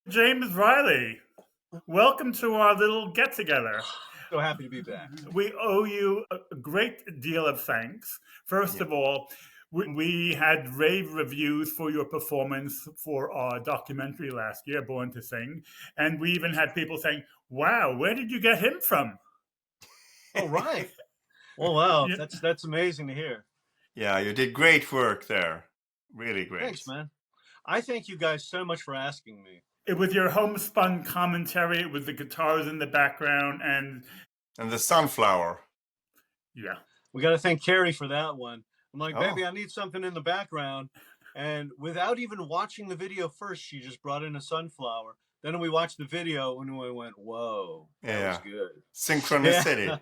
James Riley, welcome to our little get together. So happy to be back. We owe you a great deal of thanks. First Yeah. of all, we had rave reviews for your performance for our documentary last year, Born to Sing. And we even had people saying, wow, where did you get him from? All right. Well, wow, Yeah. that's amazing to hear. Yeah, you did great work there. Really great. Thanks, man. I thank you guys so much for asking me. It was your homespun commentary, it was the guitars in the background, and the sunflower. yeah. We got to thank Carrie for that one. I'm like, Oh. baby, I need something in the background. And without even watching the video first, she just brought in a sunflower. Then we watched the video and we went, whoa, that was good. Synchronicity. Yeah.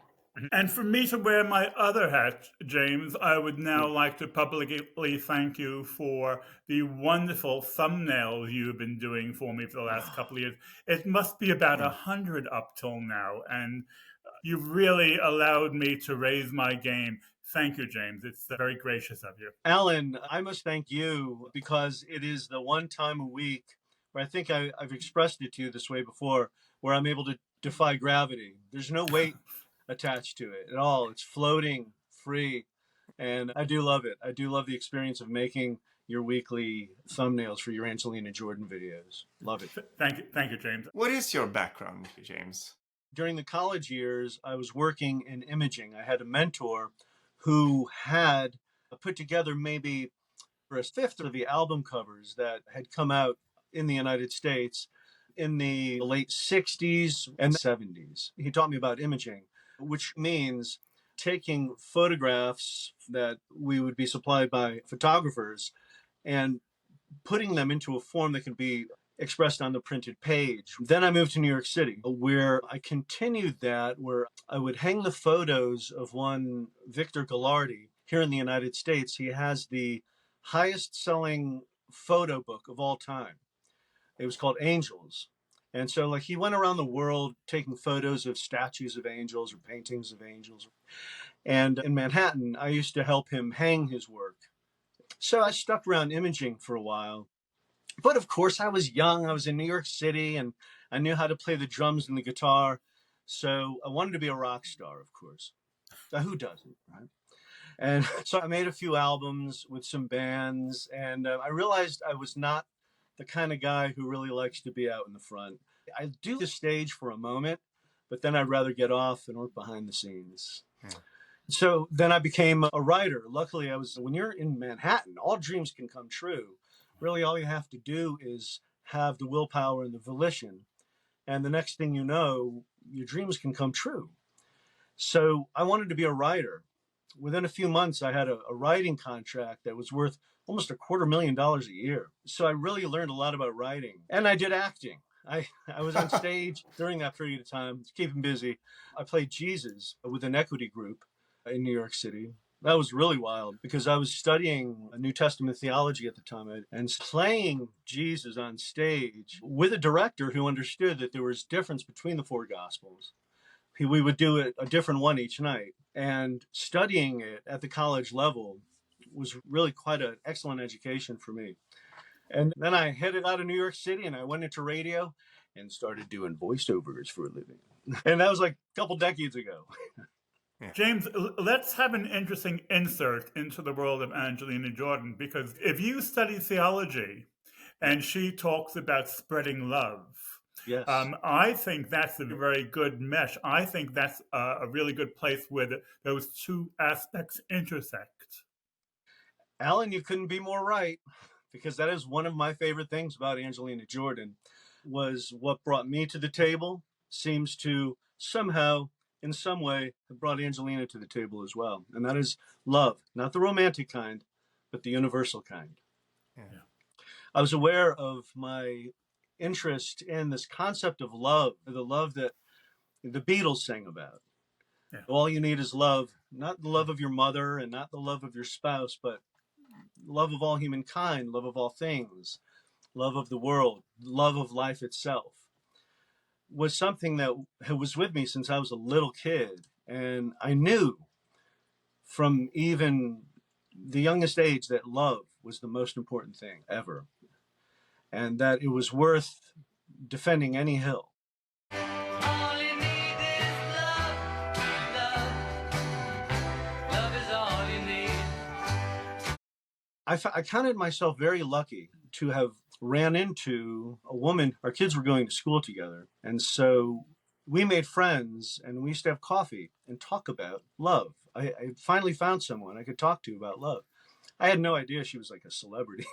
And for me to wear my other hat, James, I would now like to publicly thank you for the wonderful thumbnails you've been doing for me for the last couple of years. It must be about 100 up till now, and you've really allowed me to raise my game. Thank you, James. It's very gracious of you. Alan, I must thank you because it is the one time a week where I think I've expressed it to you this way before, where I'm able to defy gravity. There's no weight attached to it at all. It's floating, free, and I do love it. I do love the experience of making your weekly thumbnails for your Angelina Jordan videos. Love it. Thank you, James. What is your background, James? During the college years, I was working in imaging. I had a mentor who had put together maybe for a fifth of the album covers that had come out in the United States in the late 60s and 70s. He taught me about imaging, which means taking photographs that we would be supplied by photographers and putting them into a form that can be expressed on the printed page. Then I moved to New York City, where I continued that, where I would hang the photos of one Victor Gallardi here in the United States. He has the highest selling photo book of all time. It was called Angels. And so like he went around the world taking photos of statues of angels or paintings of angels. And in Manhattan, I used to help him hang his work. So I stuck around imaging for a while. But of course, I was young. I was in New York City and I knew how to play the drums and the guitar. So I wanted to be a rock star, of course. So who doesn't, right? And so I made a few albums with some bands, and I realized I was not the kind of guy who really likes to be out in the front. I do the stage for a moment, but then I'd rather get off and work behind the scenes. So then I became a writer. Luckily, when you're in Manhattan, all dreams can come true. Really, all you have to do is have the willpower and the volition. And the next thing you know, your dreams can come true. So I wanted to be a writer. Within a few months, I had a writing contract that was worth almost $250,000 a year. So I really learned a lot about writing. And I did acting. I was on stage during that period of time, keeping busy. I played Jesus with an equity group in New York City. That was really wild because I was studying New Testament theology at the time and playing Jesus on stage with a director who understood that there was difference between the four Gospels. We would do a different one each night. And studying it at the college level was really quite an excellent education for me. And then I headed out of New York City and I went into radio and started doing voiceovers for a living. And that was like a couple decades ago. James, let's have an interesting insert into the world of Angelina Jordan, because if you study theology and she talks about spreading love, yes, I think that's a very good mesh. I think that's a really good place where those two aspects intersect. Alan, you couldn't be more right, because that is one of my favorite things about Angelina Jordan, was what brought me to the table seems to somehow, in some way, have brought Angelina to the table as well. And that is love, not the romantic kind, but the universal kind. Yeah. I was aware of my interest in this concept of love, the love that the Beatles sang about. Yeah. All you need is love, not the love of your mother and not the love of your spouse, but love of all humankind, love of all things, love of the world, love of life itself, was something that was with me since I was a little kid. And I knew from even the youngest age that love was the most important thing ever. And that it was worth defending any hill. All you need is love, love. Love is all you need. I counted myself very lucky to have ran into a woman. Our kids were going to school together. And so we made friends and we used to have coffee and talk about love. I finally found someone I could talk to about love. I had no idea she was like a celebrity.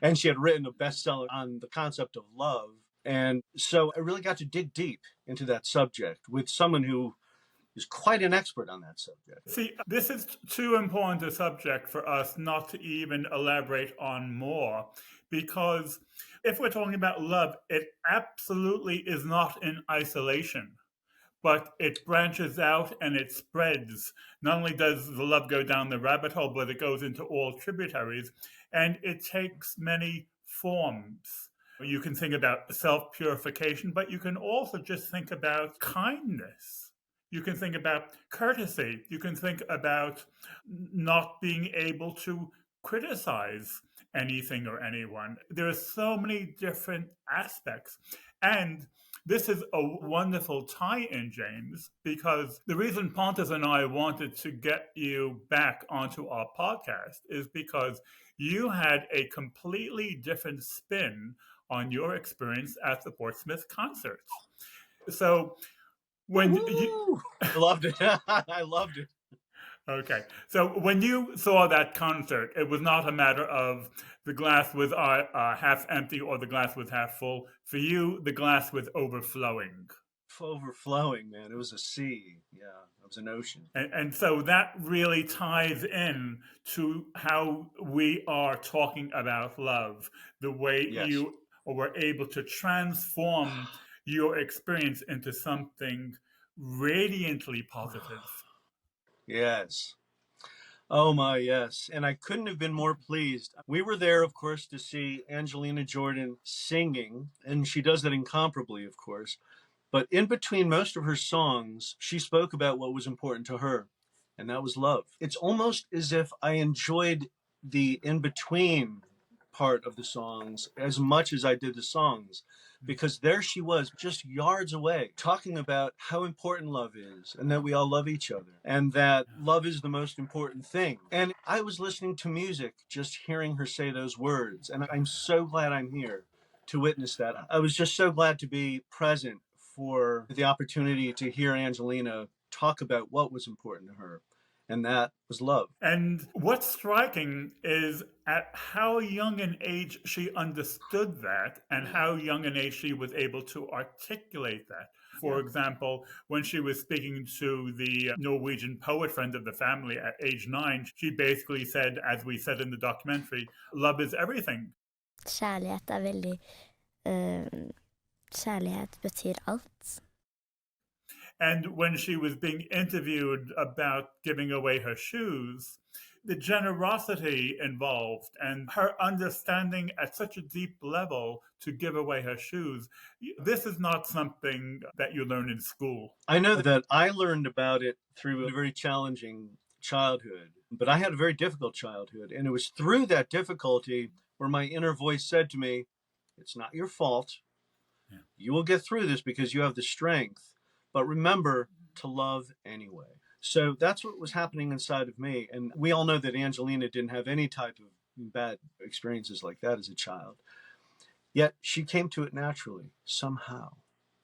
And she had written a bestseller on the concept of love. And so I really got to dig deep into that subject with someone who is quite an expert on that subject. See, this is too important a subject for us not to even elaborate on more, because if we're talking about love, it absolutely is not in isolation, but it branches out and it spreads. Not only does the love go down the rabbit hole, but it goes into all tributaries, and it takes many forms. You can think about self-purification, but you can also just think about kindness. You can think about courtesy. You can think about not being able to criticize anything or anyone. There are so many different aspects. And this is a wonderful tie-in, James, because the reason Pontus and I wanted to get you back onto our podcast is because you had a completely different spin on your experience at the Portsmouth concerts. So when you... I loved it. I loved it. Okay. So when you saw that concert, it was not a matter of the glass was half empty or the glass was half full. For you, the glass was overflowing. Overflowing, man. It was a sea. Yeah, it was an ocean. And so that really ties in to how we are talking about love, the way Yes. you were able to transform your experience into something radiantly positive. Yes. Oh my, yes. And I couldn't have been more pleased. We were there, of course, to see Angelina Jordan singing, and she does that incomparably, of course. But in between most of her songs, she spoke about what was important to her, and that was love. It's almost as if I enjoyed the in-between part of the songs as much as I did the songs, because there she was just yards away talking about how important love is and that we all love each other and that love is the most important thing. And I was listening to music, just hearing her say those words. And I'm so glad I'm here to witness that. I was just so glad to be present for the opportunity to hear Angelina talk about what was important to her. And that was love. And what's striking is at how young an age she understood that and how young an age she was able to articulate that. For example, when she was speaking to the Norwegian poet friend of the family at age 9, she basically said, as we said in the documentary, love is everything. Kjærlighet er veldig... kjærlighet betyr alt. And when she was being interviewed about giving away her shoes, the generosity involved and her understanding at such a deep level to give away her shoes, this is not something that you learn in school. I know that I learned about it through a very challenging childhood, but I had a very difficult childhood. And it was through that difficulty where my inner voice said to me, it's not your fault. Yeah. You will get through this because you have the strength. But remember to love anyway. So that's what was happening inside of me. And we all know that Angelina didn't have any type of bad experiences like that as a child. Yet she came to it naturally, somehow.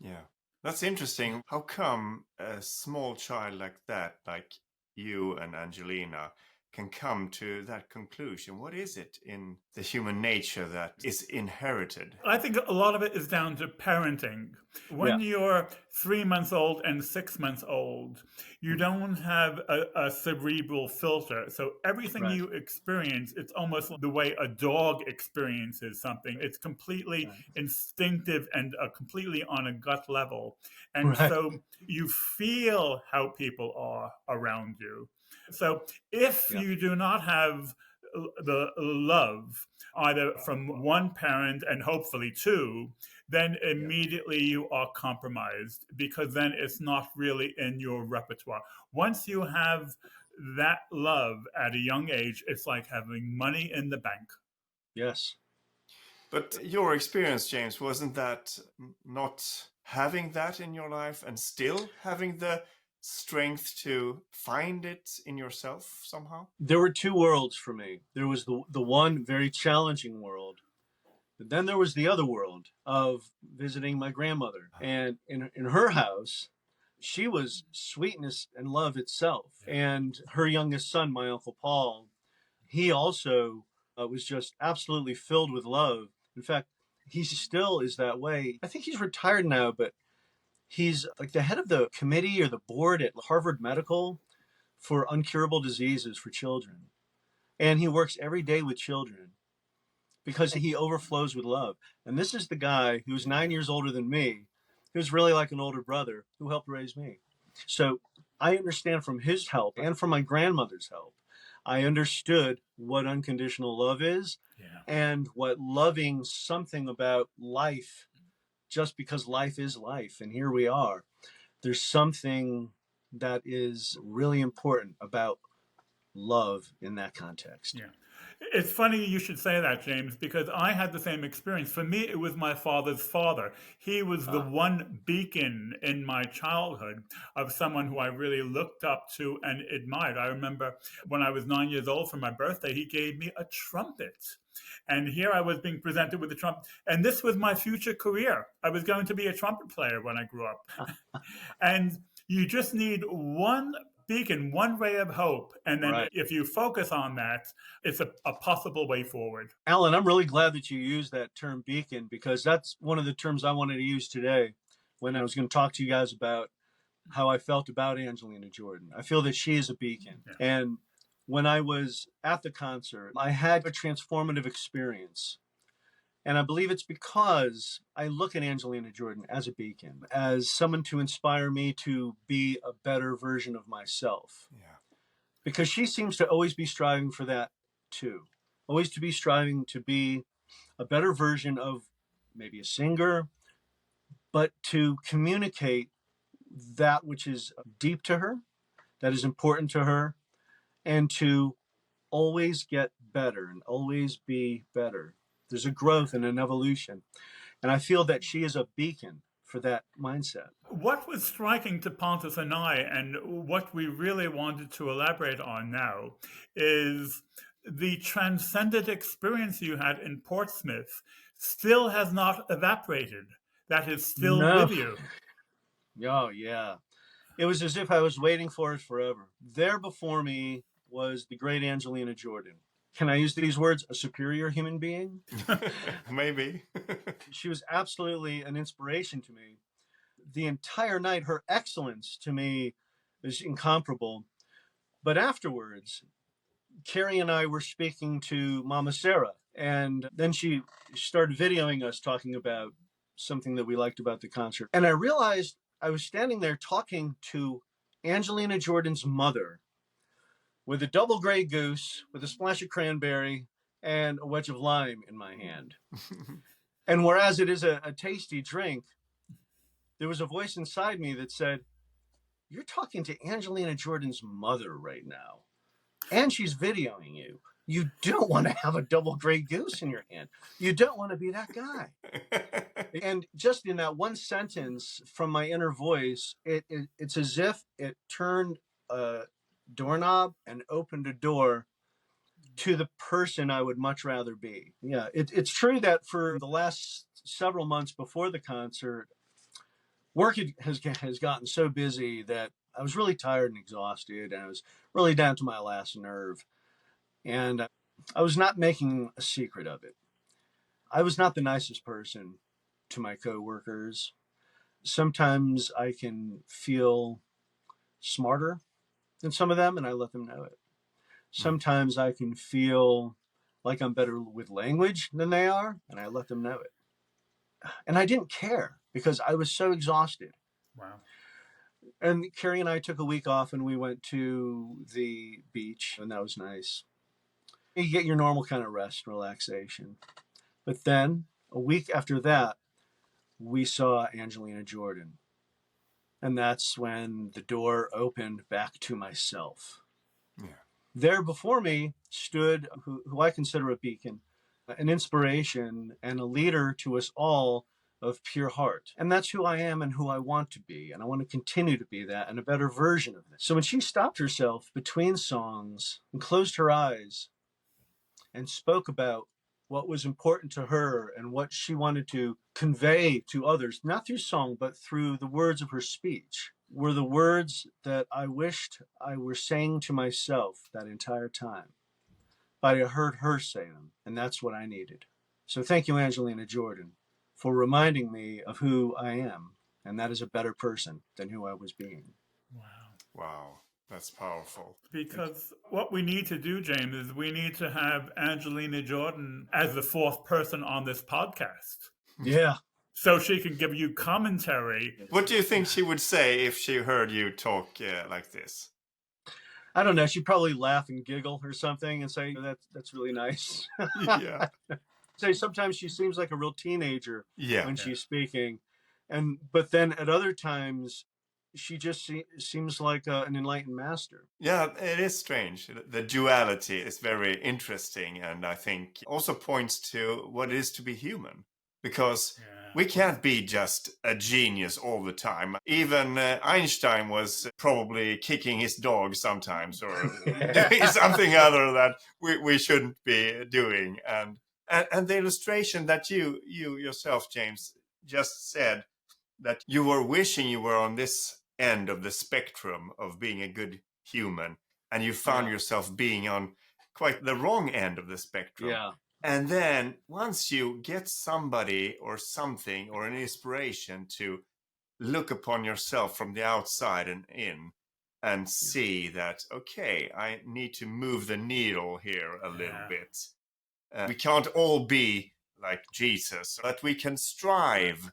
Yeah. That's interesting. How come a small child like that, like you and Angelina, can come to that conclusion? What is it in the human nature that is inherited? I think a lot of it is down to parenting. When you're 3 months old and 6 months old, you don't have a cerebral filter. So everything you experience, it's almost the way a dog experiences something. It's completely instinctive and completely on a gut level. And so you feel how people are around you. So if you do not have the love, either from one parent and hopefully two, then immediately you are compromised because then it's not really in your repertoire. Once you have that love at a young age, it's like having money in the bank. Yes. But your experience, James, wasn't that not having that in your life and still having the strength to find it in yourself somehow? There were two worlds for me. There was the one very challenging world, but then there was the other world of visiting my grandmother. And in her house, she was sweetness and love itself. And her youngest son, my Uncle Paul, he also was just absolutely filled with love. In fact, he still is that way. I think he's retired now, but he's like the head of the committee or the board at Harvard Medical for uncurable diseases for children. And he works every day with children because he overflows with love. And this is the guy who's 9 years older than me, who's really like an older brother who helped raise me. So I understand from his help and from my grandmother's help, I understood what unconditional love is and what loving something about life just because life is life. And here we are. There's something that is really important about love in that context. Yeah. It's funny you should say that, James, because I had the same experience. For me, it was my father's father. He was the one beacon in my childhood of someone who I really looked up to and admired. I remember when I was 9 years old for my birthday, he gave me a trumpet. And here I was being presented with a trumpet. And this was my future career. I was going to be a trumpet player when I grew up. And you just need one beacon, one ray of hope. And then if you focus on that, it's a possible way forward. Alan, I'm really glad that you used that term beacon because that's one of the terms I wanted to use today when I was going to talk to you guys about how I felt about Angelina Jordan. I feel that she is a beacon. Yeah. And when I was at the concert, I had a transformative experience. And I believe it's because I look at Angelina Jordan as a beacon, as someone to inspire me to be a better version of myself. Yeah. Because she seems to always be striving for that too. Always to be striving to be a better version of maybe a singer, but to communicate that which is deep to her, that is important to her, and to always get better and always be better. There's a growth and an evolution. And I feel that she is a beacon for that mindset. What was striking to Pontus and I, and what we really wanted to elaborate on now, is the transcendent experience you had in Portsmouth still has not evaporated. That is still with you. Oh, yeah. It was as if I was waiting for it forever. There before me was the great Angelina Jordan. Can I use these words? A superior human being? Maybe. She was absolutely an inspiration to me. The entire night, her excellence to me is incomparable. But afterwards, Carrie and I were speaking to Mama Sarah, and then she started videoing us talking about something that we liked about the concert. And I realized I was standing there talking to Angelina Jordan's mother, with a double Grey Goose, with a splash of cranberry, and a wedge of lime in my hand. And whereas it is a tasty drink, there was a voice inside me that said, you're talking to Angelina Jordan's mother right now, and she's videoing you. You don't want to have a double Grey Goose in your hand. You don't want to be that guy. And just in that one sentence from my inner voice, it's as if it turned a doorknob and opened a door to the person I would much rather be. Yeah, it's true that for the last several months before the concert, work has gotten so busy that I was really tired and exhausted, and I was really down to my last nerve. And I was not making a secret of it. I was not the nicest person to my coworkers. Sometimes I can feel smarter than some of them, and I let them know it. Sometimes I can feel like I'm better with language than they are, and I let them know it. And I didn't care because I was so exhausted. Wow. And Carrie and I took a week off, and we went to the beach, and that was nice. You get your normal kind of rest and relaxation. But then, a week after that, we saw Angelina Jordan. And that's when the door opened back to myself. Yeah. There before me stood who I consider a beacon, an inspiration and a leader to us all of pure heart. And that's who I am and who I want to be. And I want to continue to be that and a better version of this. So when she stopped herself between songs and closed her eyes and spoke about what was important to her and what she wanted to convey to others, not through song, but through the words of her speech, were the words that I wished I were saying to myself that entire time. But I heard her say them, and that's what I needed. So thank you, Angelina Jordan, for reminding me of who I am, and that is a better person than who I was being. Wow. Wow, that's powerful. Because what we need to do, James, is we need to have Angelina Jordan as the fourth person on this podcast. Yeah. So she can give you commentary. What do you think she would say if she heard you talk like this? I don't know. She'd probably laugh and giggle or something and say, that's really nice. Yeah. Say sometimes she seems like a real teenager Yeah. when she's speaking. But then at other times, she just seems like an enlightened master. Yeah, it is strange. The duality is very interesting, and I think also points to what it is to be human. Because we can't be just a genius all the time. Even Einstein was probably kicking his dog sometimes or doing something other that we shouldn't be doing. And the illustration that you yourself, James, just said, that you were wishing you were on this end of the spectrum of being a good human, and you found yourself being on quite the wrong end of the spectrum. Yeah. And then once you get somebody or something or an inspiration to look upon yourself from the outside and in and see that, okay, I need to move the needle here a little bit. We can't all be like Jesus, but we can strive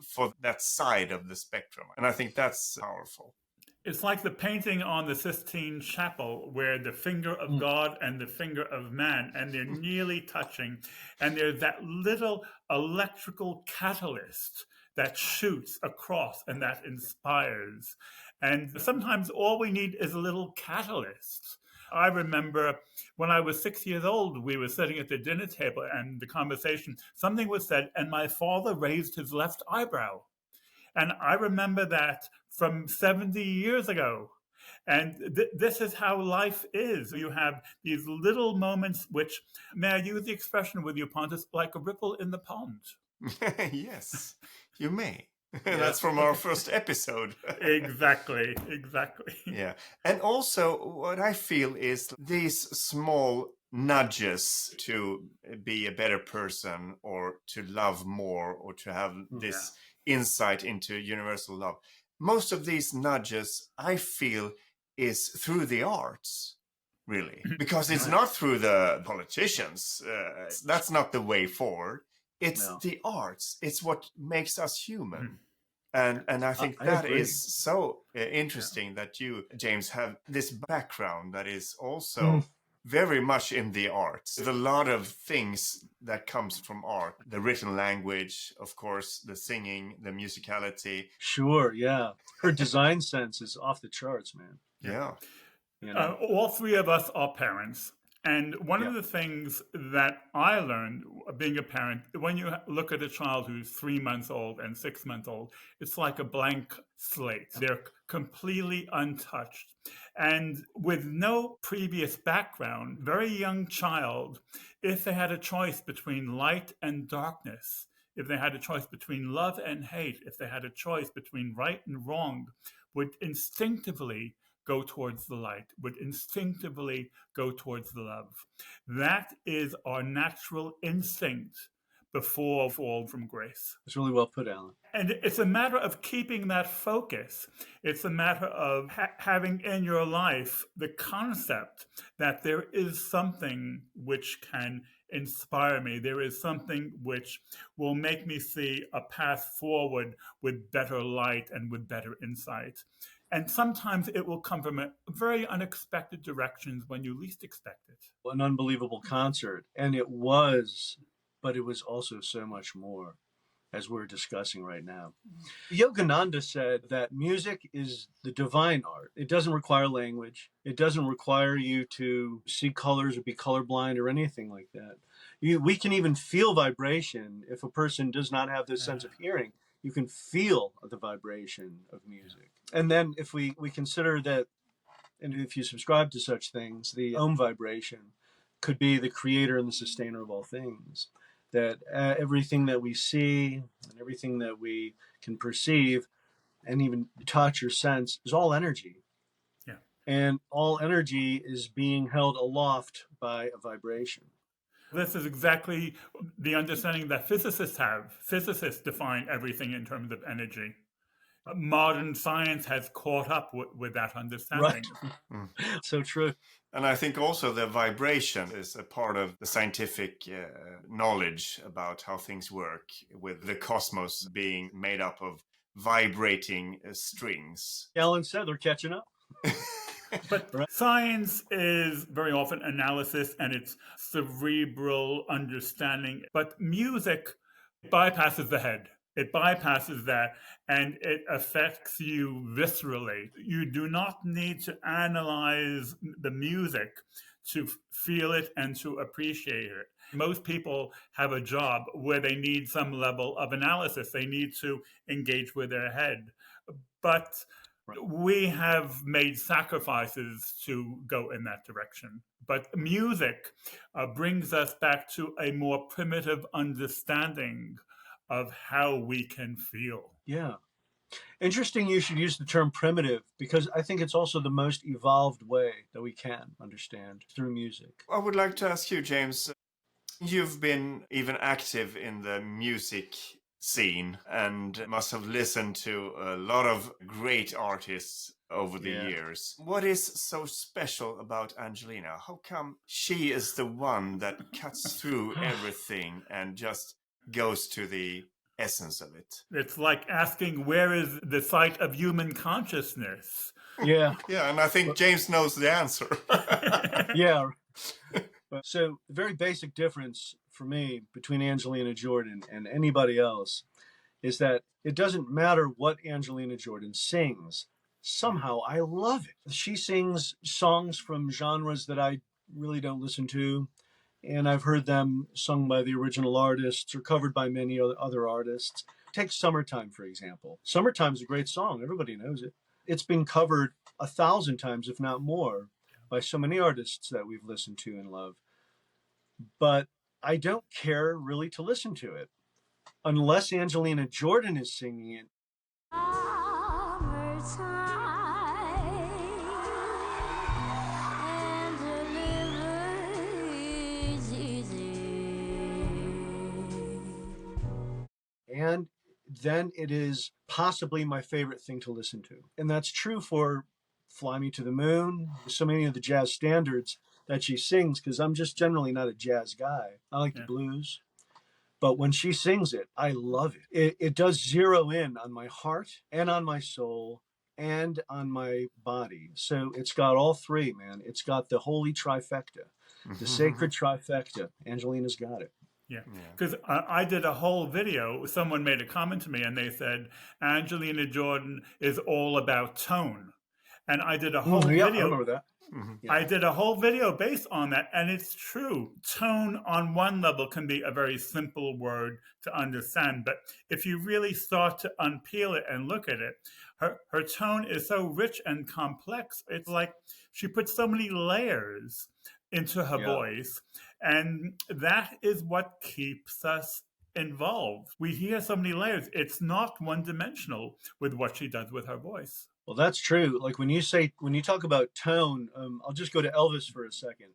for that side of the spectrum. And I think that's powerful. It's like the painting on the Sistine Chapel where the finger of God and the finger of man, and they're nearly touching. And there's that little electrical catalyst that shoots across and that inspires. And sometimes all we need is a little catalyst. I remember when I was 6 years old, we were sitting at the dinner table and the conversation, something was said, and my father raised his left eyebrow. And I remember that from 70 years ago. And this is how life is. You have these little moments which, may I use the expression with you, Pontus, like a ripple in the pond. Yes, you may. That's from our first episode. Exactly. Yeah. And also what I feel is these small nudges to be a better person or to love more or to have this insight into universal love. Most of these nudges, I feel, is through the arts, really, because it's not through the politicians. That's not the way forward. It's the arts. It's what makes us human. And I think that is so interesting that you, James, have this background that is also very much in the arts. There's a lot of things that comes from art. The written language, of course, the singing, the musicality. Sure, yeah. Her design sense is off the charts, man. Yeah. You know? All three of us are parents. And one of the things that I learned being a parent, when you look at a child who's 3 months old and 6 months old, it's like a blank slate. They're completely untouched. And with no previous background, very young child, if they had a choice between light and darkness, if they had a choice between love and hate, if they had a choice between right and wrong, would instinctively go towards the light, would instinctively go towards the love. That is our natural instinct before fall from grace. It's really well put, Alan. And it's a matter of keeping that focus. It's a matter of having in your life the concept that there is something which can inspire me. There is something which will make me see a path forward with better light and with better insight. And sometimes it will come from a very unexpected directions when you least expect it. An unbelievable concert. And it was, but it was also so much more, as we're discussing right now. Yogananda said that music is the divine art. It doesn't require language. It doesn't require you to see colors or be colorblind or anything like that. We can even feel vibration if a person does not have this sense of hearing. You can feel the vibration of music. And then if we consider that, and if you subscribe to such things, the Om vibration could be the creator and the sustainer of all things. That everything that we see and everything that we can perceive and even touch or sense is all energy. Yeah. And all energy is being held aloft by a vibration. This is exactly the understanding that physicists have. Physicists define everything in terms of energy. Modern science has caught up with that understanding. Right. So true. And I think also the vibration is a part of the scientific knowledge about how things work, with the cosmos being made up of vibrating strings. Alan said they're catching up. But science is very often analysis and it's cerebral understanding. But music bypasses the head. It bypasses that and it affects you viscerally. You do not need to analyze the music to feel it and to appreciate it. Most people have a job where they need some level of analysis. They need to engage with their head. But we have made sacrifices to go in that direction. But music brings us back to a more primitive understanding of how we can feel. Yeah. Interesting you should use the term primitive, because I think it's also the most evolved way that we can understand through music. I would like to ask you, James, you've been even active in the music scene and must have listened to a lot of great artists over the years. What is so special about Angelina? How come she is the one that cuts through everything and just goes to the essence of it? It's like asking, where is the site of human consciousness? Yeah. Yeah, and I think James knows the answer. Yeah. So the very basic difference for me between Angelina Jordan and anybody else is that it doesn't matter what Angelina Jordan sings. Somehow I love it. She sings songs from genres that I really don't listen to, and I've heard them sung by the original artists or covered by many other artists. Take Summertime, for example. Summertime's a great song. Everybody knows it. It's been covered 1,000 times, if not more, by so many artists that we've listened to and love. But I don't care really to listen to it unless Angelina Jordan is singing it. And then it is possibly my favorite thing to listen to. And that's true for Fly Me to the Moon, so many of the jazz standards that she sings, because I'm just generally not a jazz guy. I like the blues. But when she sings it, I love it. It does zero in on my heart and on my soul and on my body. So it's got all three, man. It's got the holy trifecta, the sacred trifecta. Angelina's got it. Yeah, because I did a whole video. Someone made a comment to me and they said, Angelina Jordan is all about tone. And I did a whole video. I remember that. Yeah. I did a whole video based on that, and it's true. Tone on one level can be a very simple word to understand, but if you really start to unpeel it and look at it, her tone is so rich and complex. It's like she puts so many layers into her voice, and that is what keeps us involved. We hear so many layers. It's not one-dimensional with what she does with her voice. Well, that's true. Like when you talk about tone, I'll just go to Elvis for a second.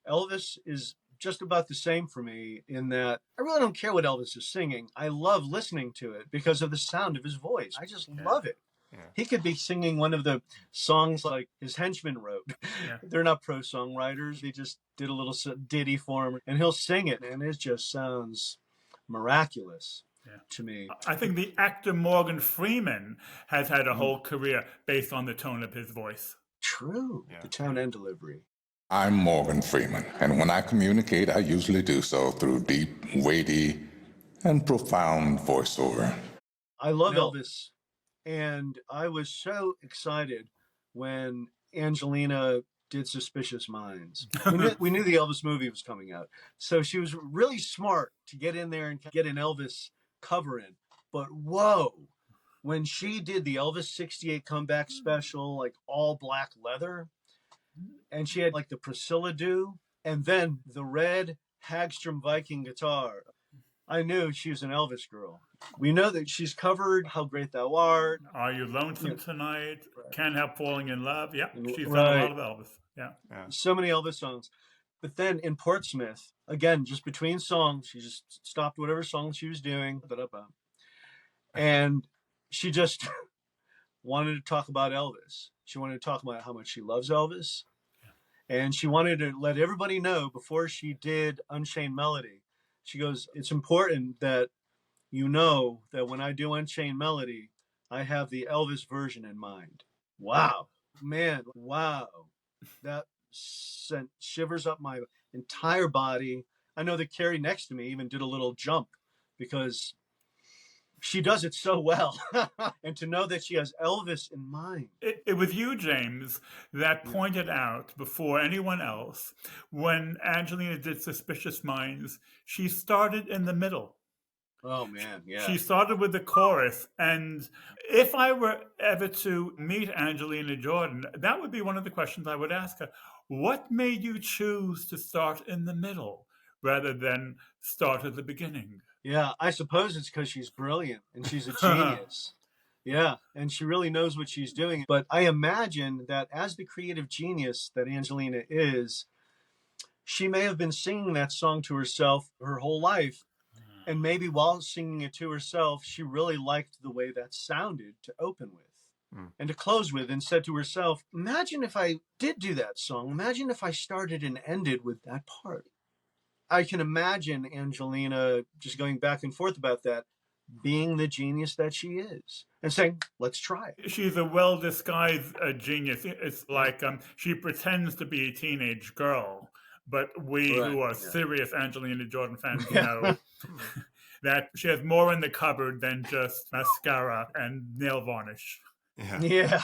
Elvis is just about the same for me in that I really don't care what Elvis is singing. I love listening to it because of the sound of his voice. I just love it. Yeah. He could be singing one of the songs like his henchmen wrote. Yeah. They're not pro songwriters. They just did a little ditty for him, and he'll sing it, and it just sounds miraculous. To me, I think the actor Morgan Freeman has had a whole career based on the tone of his voice. True. The tone and delivery. I'm Morgan Freeman, and when I communicate, I usually do so through deep, weighty, and profound voiceover. I love Elvis, and I was so excited when Angelina did Suspicious Minds. We knew the Elvis movie was coming out. So she was really smart to get in there and get an Elvis cover in. But whoa, when she did the Elvis 68 comeback special, like all black leather, and she had like the Priscilla do, and then the red Hagstrom Viking guitar, I knew she was an Elvis girl. We know that she's covered How Great Thou Art. Are You Lonesome Tonight? Can't Help Falling in Love. Yeah, she's done Right. a lot of Elvis. Yeah. So many Elvis songs. But then in Portsmouth, again, just between songs, she just stopped whatever song she was doing, and she just wanted to talk about Elvis. She wanted to talk about how much she loves Elvis. And she wanted to let everybody know before she did Unchained Melody. She goes, it's important that you know that when I do Unchained Melody, I have the Elvis version in mind. Wow, man, wow. That sent shivers up my entire body. I know that Carrie next to me even did a little jump because she does it so well. And to know that she has Elvis in mind. It was you, James, that pointed out before anyone else when Angelina did Suspicious Minds, she started in the middle. Oh, man, yeah. She started with the chorus. And if I were ever to meet Angelina Jordan, that would be one of the questions I would ask her. What made you choose to start in the middle rather than start at the beginning? Yeah, I suppose it's because she's brilliant and she's a genius. Yeah, and she really knows what she's doing. But I imagine that as the creative genius that Angelina is, she may have been singing that song to herself her whole life. And maybe while singing it to herself, she really liked the way that sounded to open with and to close with, and said to herself, imagine if I did do that song. Imagine if I started and ended with that part. I can imagine Angelina just going back and forth about that, being the genius that she is, and saying, let's try it. She's a well-disguised genius. It's like she pretends to be a teenage girl, but we who are serious Angelina Jordan fans know that she has more in the cupboard than just mascara and nail varnish. Yeah.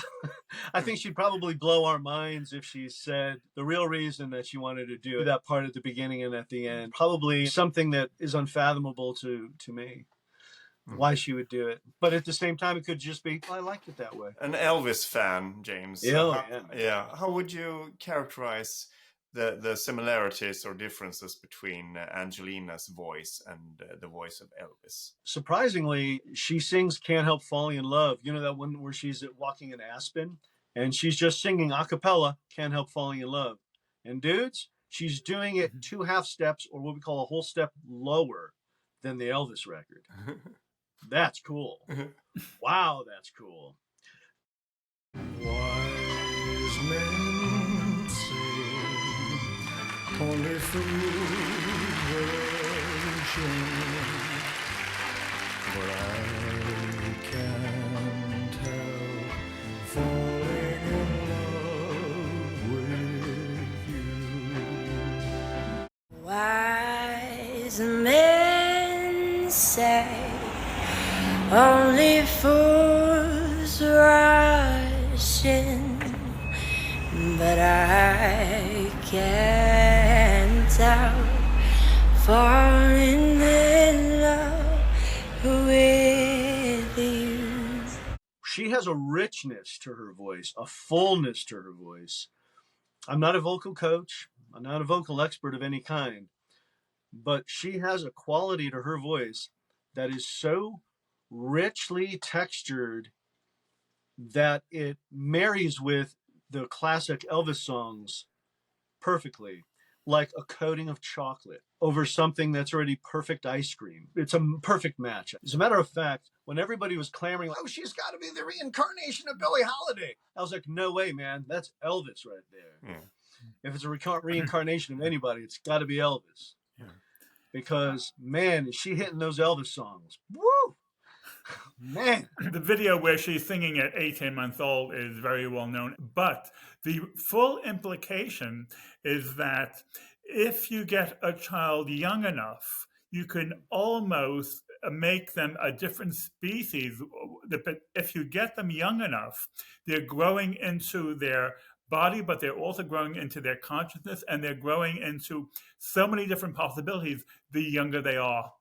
I think she'd probably blow our minds if she said the real reason that she wanted to do that part at the beginning and at the end. Probably something that is unfathomable to me, why she would do it. But at the same time, it could just be, I liked it that way. An Elvis fan, James. Yeah. How would you characterize the similarities or differences between Angelina's voice and the voice of Elvis? Surprisingly, she sings Can't Help Falling in Love. You know that one where she's walking in Aspen and she's just singing a cappella, Can't Help Falling in Love. And dudes, she's doing it 2 half steps, or what we call a whole step lower than the Elvis record. That's cool. Wow, that's cool. Wise men say only fools virgin, but I can't help falling in love with you. Wise men say only fools rush in, but I can't help falling in love with you. She has a richness to her voice, a fullness to her voice. I'm not a vocal coach. I'm not a vocal expert of any kind, but she has a quality to her voice that is so richly textured that it marries with the classic Elvis songs perfectly, like a coating of chocolate over something that's already perfect ice cream. It's a perfect match. As a matter of fact, when everybody was clamoring, oh, she's got to be the reincarnation of Billie Holiday, I was like, no way, man. That's Elvis right there. Yeah. If it's a reincarnation of anybody, it's got to be Elvis. Because, man, is she hitting those Elvis songs. Woo! Man. The video where she's singing at 18 months old is very well known, but the full implication is that if you get a child young enough, you can almost make them a different species. If you get them young enough, they're growing into their body, but they're also growing into their consciousness, and they're growing into so many different possibilities the younger they are.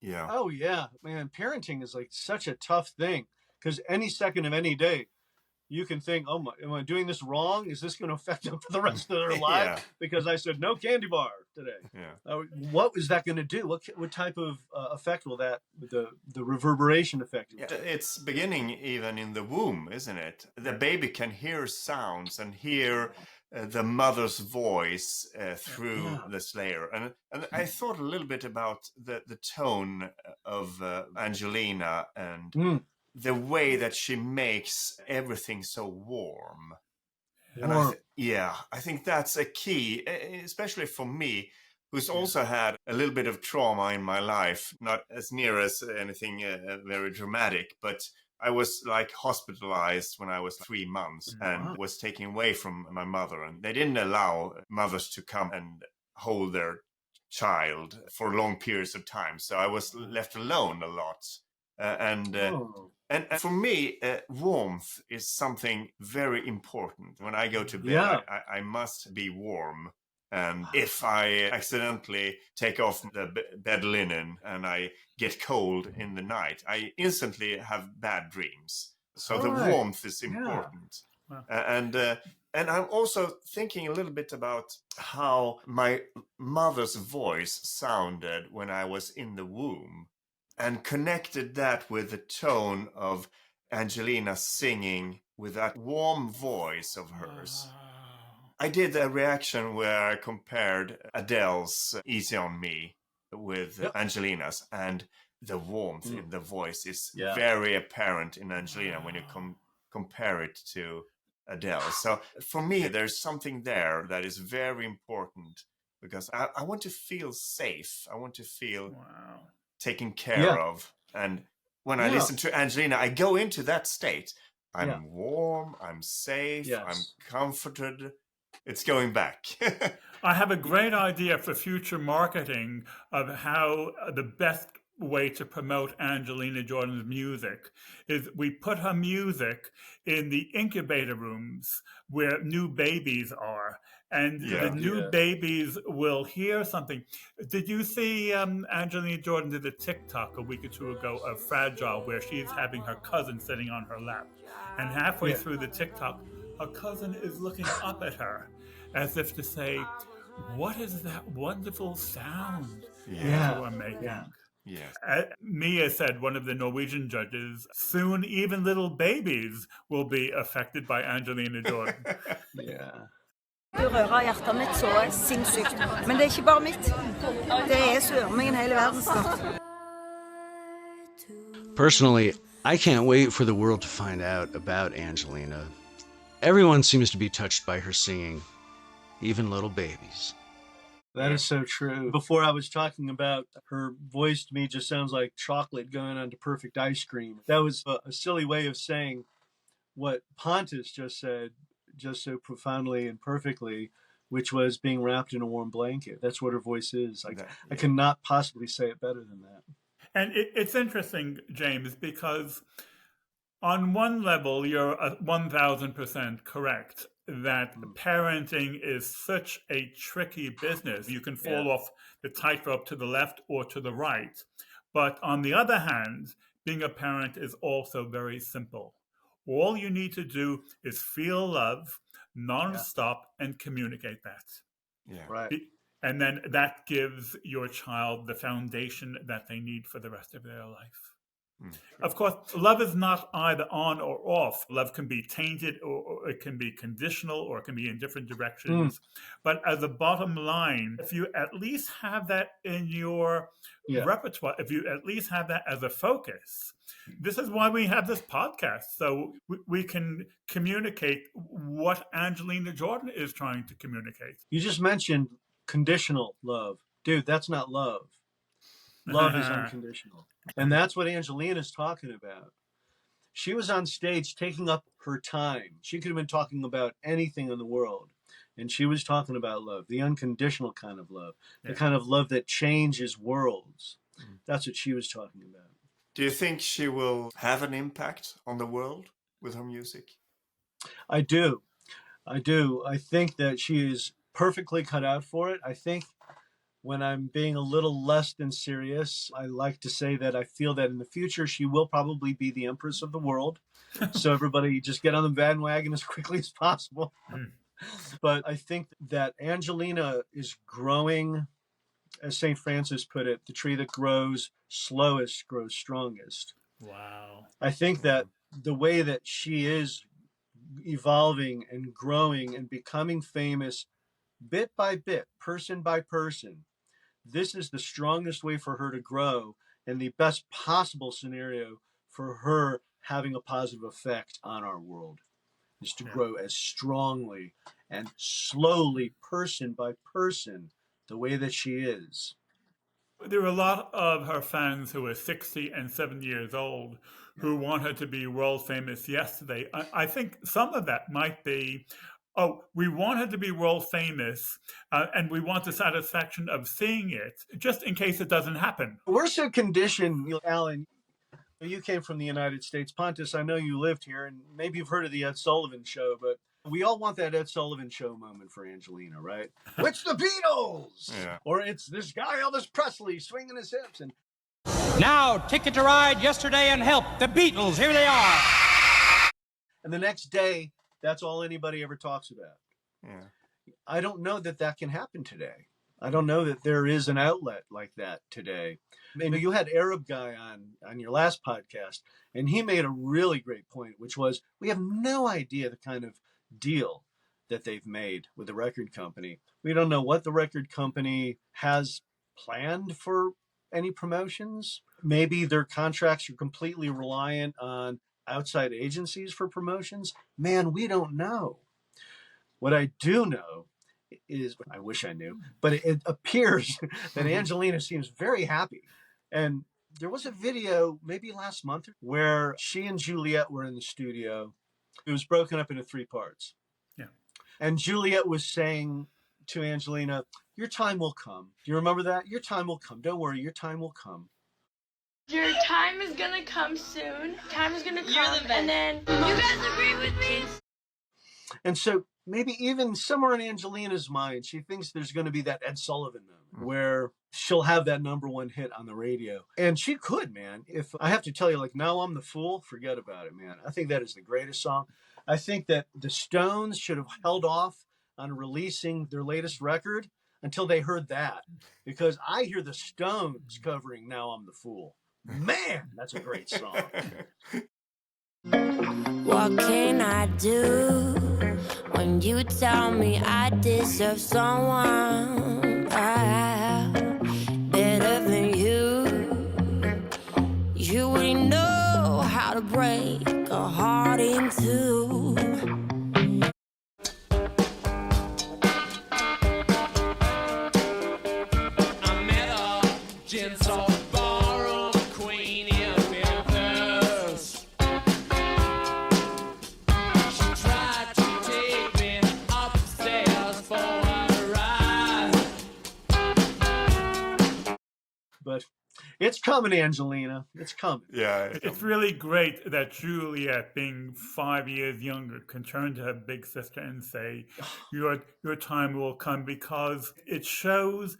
Yeah. Oh yeah, man. Parenting is like such a tough thing because any second of any day, you can think, "Oh my, am I doing this wrong? Is this going to affect them for the rest of their life?" Yeah. Because I said no candy bar today. Yeah. What is that going to do? What type of effect will that the reverberation effect? Yeah, it's beginning even in the womb, isn't it? The baby can hear sounds and hear the mother's voice through this layer. And I thought a little bit about the tone of Angelina and the way that she makes everything so warm. And I think that's a key, especially for me, who's also had a little bit of trauma in my life, not as near as anything very dramatic, but I was like hospitalized when I was 3 months and was taken away from my mother. And they didn't allow mothers to come and hold their child for long periods of time. So I was left alone a lot. And for me, warmth is something very important. When I go to bed, I must be warm. And if I accidentally take off the bed linen and I get cold in the night, I instantly have bad dreams. So the warmth is important. And I'm also thinking a little bit about how my mother's voice sounded when I was in the womb, and connected that with the tone of Angelina singing with that warm voice of hers. I did a reaction where I compared Adele's Easy on Me with Angelina's, and the warmth in the voice is very apparent in Angelina when you compare it to Adele. So for me, there's something there that is very important, because I want to feel safe. I want to feel taken care of. And when I listen to Angelina, I go into that state. I'm warm, I'm safe, I'm comforted. It's going back. I have a great idea for future marketing of how the best way to promote Angelina Jordan's music is we put her music in the incubator rooms where new babies are, and the new babies will hear something. Did you see Angelina Jordan did a TikTok a week or two ago of Fragile, where she's having her cousin sitting on her lap, and halfway through the TikTok, her cousin is looking up at her as if to say, "What is that wonderful sound you are making?" Yes. Mia said, one of the Norwegian judges, soon even little babies will be affected by Angelina Jordan. Det rører hjertet mitt så sinnssykt. Men det er ikke bare mitt. Det er svørmingen hele verden snart. Personally, I can't wait for the world to find out about Angelina. Everyone seems to be touched by her singing, even little babies. That is so true. Before I was talking about her voice, to me just sounds like chocolate going onto perfect ice cream. That was a silly way of saying what Pontus just said, just so profoundly and perfectly, which was being wrapped in a warm blanket. That's what her voice is. I cannot possibly say it better than that. And it's interesting, James, because on one level, you're 1,000% correct that parenting is such a tricky business. You can fall off the tightrope to the left or to the right. But on the other hand, being a parent is also very simple. All you need to do is feel love nonstop and communicate that. And then that gives your child the foundation that they need for the rest of their life. Of course, love is not either on or off. Love can be tainted, or it can be conditional, or it can be in different directions. But as a bottom line, if you at least have that in your repertoire, if you at least have that as a focus, this is why we have this podcast. So we can communicate what Angelina Jordan is trying to communicate. You just mentioned conditional love. Dude, that's not love. Love is unconditional. And that's what Angelina's talking about. She was on stage taking up her time. She could have been talking about anything in the world. And she was talking about love, the unconditional kind of love, the kind of love that changes worlds. That's what she was talking about. Do you think she will have an impact on the world with her music? I do. I do. I think that she is perfectly cut out for it. I think when I'm being a little less than serious, I like to say that I feel that in the future she will probably be the empress of the world. So everybody just get on the bandwagon as quickly as possible. But I think that Angelina is growing, as St. Francis put it, the tree that grows slowest grows strongest. Wow. I think that the way that she is evolving and growing and becoming famous bit by bit, person by person, this is the strongest way for her to grow and the best possible scenario for her having a positive effect on our world is to grow as strongly and slowly, person by person, the way that she is. There are a lot of her fans who are 60 and 70 years old who want her to be world famous yesterday. I think some of that might be, oh, we want her to be world famous and we want the satisfaction of seeing it, just in case it doesn't happen. We're so conditioned, Alan. You came from the United States. Pontus, I know you lived here, and maybe you've heard of the Ed Sullivan Show, but we all want that Ed Sullivan Show moment for Angelina, right? It's the Beatles! Yeah. Or it's this guy, Elvis Presley, swinging his hips. And now, Ticket to Ride, Yesterday, and Help, the Beatles, here they are. And the next day, that's all anybody ever talks about. Yeah. I don't know that that can happen today. I don't know that there is an outlet like that today. I mean, you had Arab Guy on your last podcast, and he made a really great point, which was we have no idea the kind of deal that they've made with the record company. We don't know what the record company has planned for any promotions. Maybe their contracts are completely reliant on outside agencies for promotions. Man, we don't know. What I do know is, I wish I knew, but it appears that Angelina seems very happy. And there was a video maybe last month where she and Juliet were in the studio. It was broken up into 3 parts. Yeah. And Juliet was saying to Angelina, your time will come. Do you remember that? Your time will come. Don't worry, your time will come. Your time is gonna come soon. Time is gonna come. You're the best. And then you guys agree with me? And so maybe even somewhere in Angelina's mind, she thinks there's going to be that Ed Sullivan moment where she'll have that #1 hit on the radio. And she could, man. If I have to tell you, like, Now I'm the Fool, forget about it, man. I think that is the greatest song. I think that the Stones should have held off on releasing their latest record until they heard that. Because I hear the Stones covering Now I'm the Fool. Man, that's a great song. What can I do when you tell me I deserve someone better than you? You already know how to break a heart in two. I met a gentle ballroom queen in Memphis. She tried to take me upstairs for a ride. But it's coming, Angelina. It's coming. Yeah. It's really great that Juliet, being 5 years younger, can turn to her big sister and say, your time will come, because it shows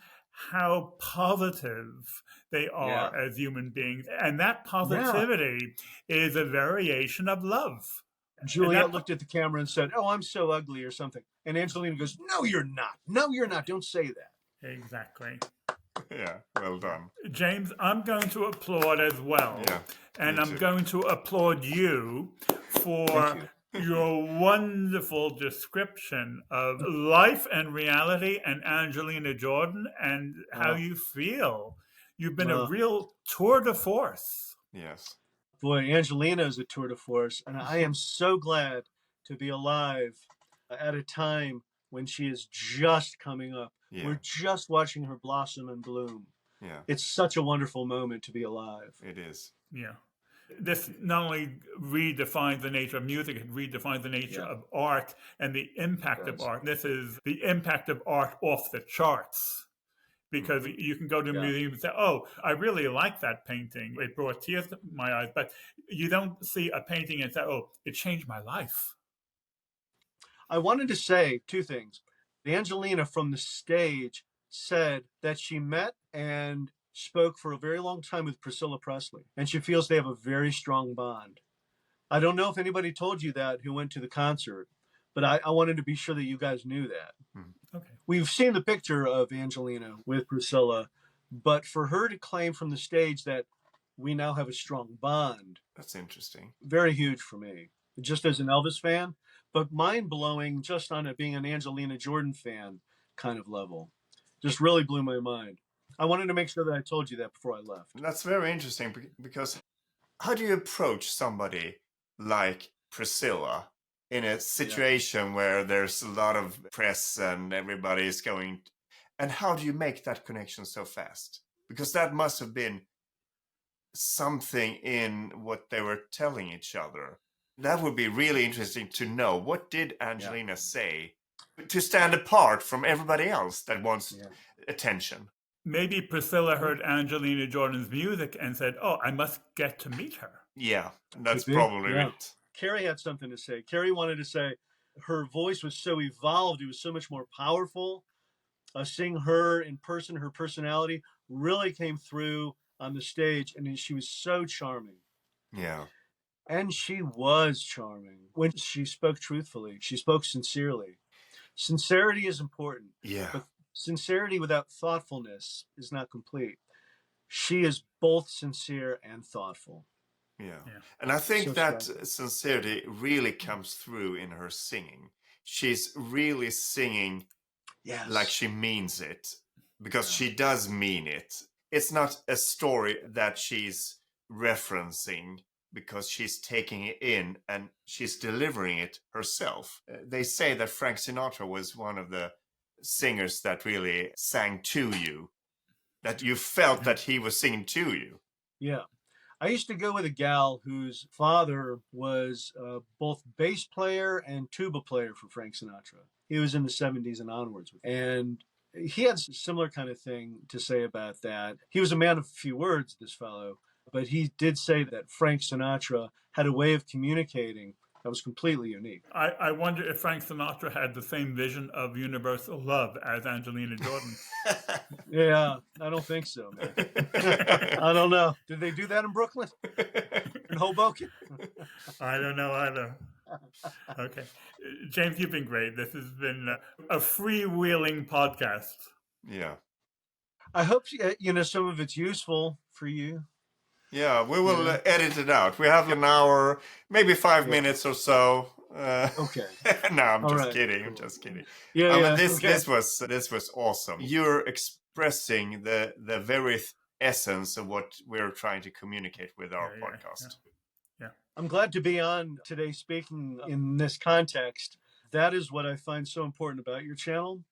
how positive they are as human beings. And that positivity is a variation of love. Juliet looked at the camera and said, oh, I'm so ugly or something. And Angelina goes, no, you're not. No, you're not. Don't say that. Exactly. Yeah, well done. James, I'm going to applaud as well. Yeah, and me I'm too. going to applaud you for your wonderful description of life and reality and Angelina Jordan and how you feel. You've been a real tour de force. Yes. Boy, Angelina is a tour de force. And I am so glad to be alive at a time when she is just coming up. Yeah. We're just watching her blossom and bloom. Yeah. It's such a wonderful moment to be alive. It is. Yeah. This not only redefines the nature of music, it redefines the nature of art and the impact of art. This is the impact of art off the charts. Because you can go to a museum and say, oh, I really like that painting. It brought tears to my eyes. But you don't see a painting and say, oh, it changed my life. I wanted to say two things. Angelina from the stage said that she met and spoke for a very long time with Priscilla Presley, and she feels they have a very strong bond. I don't know if anybody told you that who went to the concert, but I wanted to be sure that you guys knew that. Okay. We've seen the picture of Angelina with Priscilla, but for her to claim from the stage that we now have a strong bond, That's interesting. very huge for me, just as an Elvis fan, but mind-blowing just on it being an Angelina Jordan fan kind of level. Just really blew my mind. I wanted to make sure that I told you that before I left. That's very interesting because how do you approach somebody like Priscilla in a situation where there's a lot of press and everybody is going, and how do you make that connection so fast? Because that must have been something in what they were telling each other. That would be really interesting to know. What did Angelina say to stand apart from everybody else that wants attention? Maybe Priscilla heard Angelina Jordan's music and said, "Oh, I must get to meet her." Yeah, that's Could be, probably yeah. it. Carrie had something to say. Carrie wanted to say her voice was so evolved. It was so much more powerful. Seeing her in person, her personality really came through on the stage, and she was so charming. Yeah. And she was charming when she spoke truthfully. She spoke sincerely. Sincerity is important. Yeah. But sincerity without thoughtfulness is not complete. She is both sincere and thoughtful. Yeah. And I think So that striking. sincerity really comes through in her singing. She's really singing Yes. like she means it, because she does mean it. It's not a story that she's referencing because she's taking it in and she's delivering it herself. They say that Frank Sinatra was one of the singers that really sang to you, that you felt that he was singing to you. Yeah. I used to go with a gal whose father was both bass player and tuba player for Frank Sinatra. He was in the 70s and onwards. And he had a similar kind of thing to say about that. He was a man of few words, this fellow, but he did say that Frank Sinatra had a way of communicating that was completely unique. I wonder if Frank Sinatra had the same vision of universal love as Angelina Jordan. Yeah, I don't think so, man. I don't know. Did they do that in Brooklyn? In Hoboken? I don't know either. Okay. James, you've been great. This has been a freewheeling podcast. Yeah. I hope some of it's useful for you. Yeah, we will edit it out. We have an hour, maybe 5 minutes or so. Okay. No, I'm All just right. kidding. I'm just kidding. Yeah, This okay. this was awesome. You're expressing the very essence of what we're trying to communicate with our podcast. Yeah. I'm glad to be on today speaking in this context. That is what I find so important about your channel.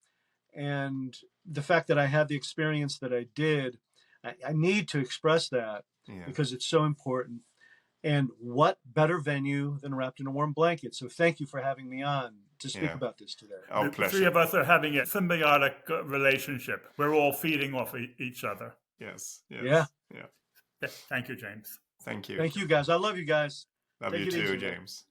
And the fact that I had the experience that I did, I need to express that because it's so important. And what better venue than Wrapped in a Warm Blanket? So thank you for having me on to speak about this today. Our The pleasure. three of us are having a symbiotic relationship. We're all feeding off each other. Yes. Yeah. Yeah. Thank you, James. Thank you. Thank you, guys. I love you guys. Love Take you it too, easy, man. James.